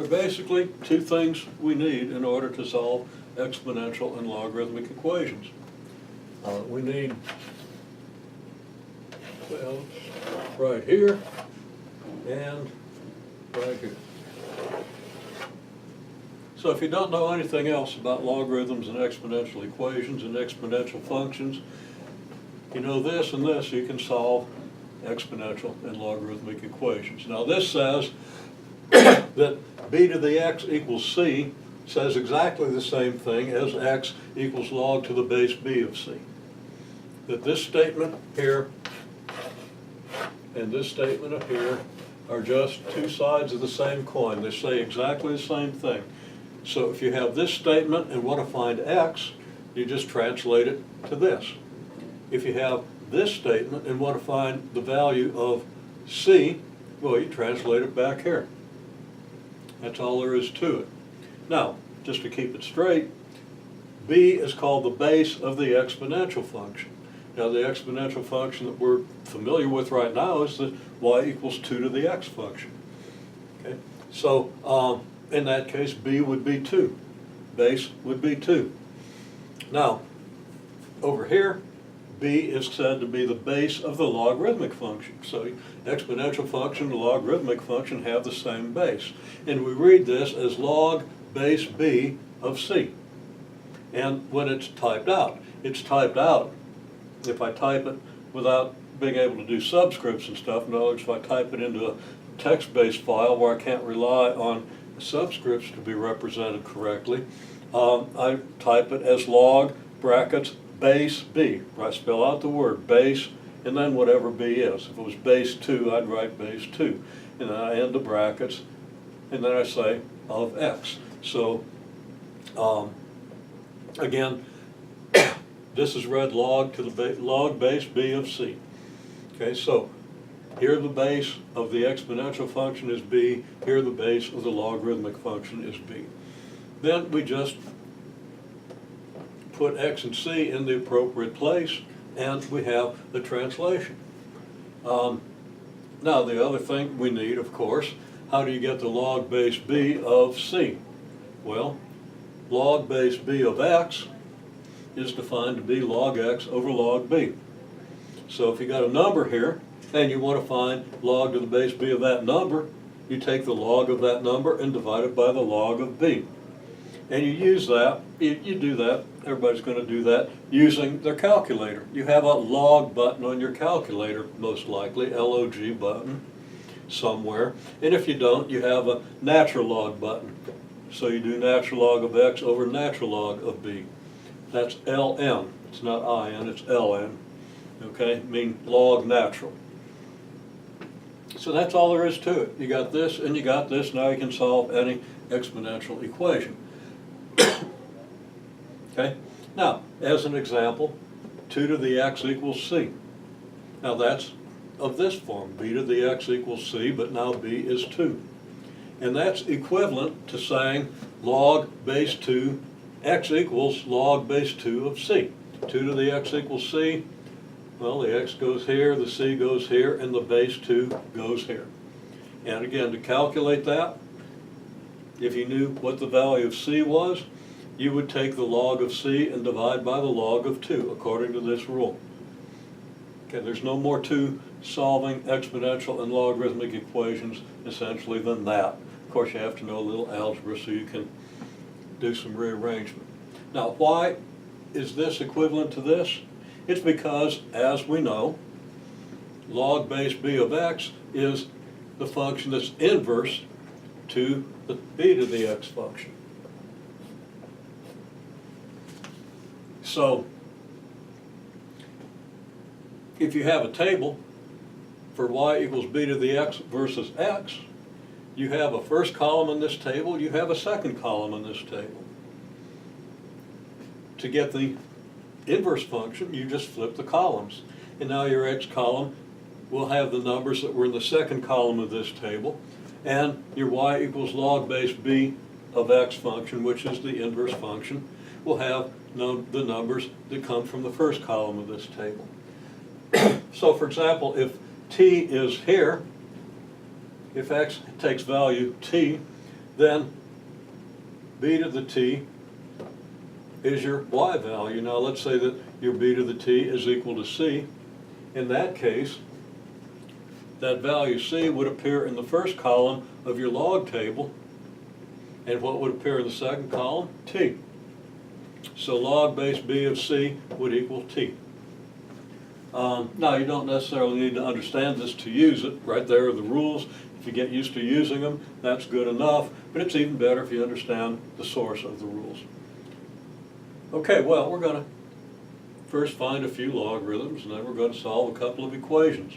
are basically two things we need in order to solve exponential and logarithmic equations. We need, well, right here and right here. So if you don't know anything else about logarithms and exponential equations and exponential functions, you know this and this, you can solve exponential and logarithmic equations. Now this says that b to the x equals c says exactly the same thing as x equals log to the base b of c. That this statement here and this statement up here are just two sides of the same coin. They say exactly the same thing. So if you have this statement and want to find x, you just translate it to this. If you have this statement and want to find the value of c, well, you translate it back here. That's all there is to it. Now, just to keep it straight, b is called the base of the exponential function. Now, the exponential function that we're familiar with right now is the y equals 2 to the x function. Okay? So, in that case, b would be 2. Base would be 2. Now, over here, b is said to be the base of the logarithmic function. So exponential function and logarithmic function have the same base. And we read this as log base b of c. And when it's typed out, if I type it without being able to do subscripts and stuff, in other words, if I type it into a text-based file where I can't rely on subscripts to be represented correctly, I type it as log brackets base b. I spell out the word base and then whatever b is. If it was base 2, I'd write base 2. And then I end the brackets and then I say of x. So again, this is read log to the log base b of c. Okay, so here the base of the exponential function is b, here the base of the logarithmic function is b. Then we just put x and c in the appropriate place, and we have the translation. Now the other thing we need, of course, how do you get the log base b of c? Well, log base b of x is defined to be log x over log b. So if you got a number here, and you want to find log to the base b of that number, you take the log of that number and divide it by the log of b. And you use that, you do that, everybody's going to do that, using their calculator. You have a log button on your calculator, most likely, LOG button somewhere. And if you don't, you have a natural log button. So you do natural log of x over natural log of b. That's ln. It's not in, it's ln. Okay, mean log natural. So that's all there is to it. You got this and you got this. Now you can solve any exponential equation. Okay? Now, as an example, 2 to the x equals c. Now that's of this form, b to the x equals c, but now b is 2. And that's equivalent to saying log base 2, x equals log base 2 of c. 2 to the x equals c. Well, the x goes here, the c goes here, and the base 2 goes here. And again, to calculate that, if you knew what the value of c was, you would take the log of c and divide by the log of 2, according to this rule. Okay, there's no more to solving exponential and logarithmic equations, essentially, than that. Of course, you have to know a little algebra so you can do some rearrangement. Now, why is this equivalent to this? It's because, as we know, log base b of x is the function that's inverse to the b to the x function. So, if you have a table for y equals b to the x versus x, you have a first column in this table, you have a second column in this table. To get the inverse function, you just flip the columns. And now your x column will have the numbers that were in the second column of this table, and your y equals log base b of x function, which is the inverse function, will have the numbers that come from the first column of this table. So for example, if t is here, if x takes value t, then b to the t is your y value. Now let's say that your b to the t is equal to c. In that case, that value c would appear in the first column of your log table, and what would appear in the second column? T. So log base b of c would equal t. Now you don't necessarily need to understand this to use it. Right there are the rules. If you get used to using them, that's good enough, but it's even better if you understand the source of the rules. Okay, well, we're going to first find a few logarithms, and then we're going to solve a couple of equations.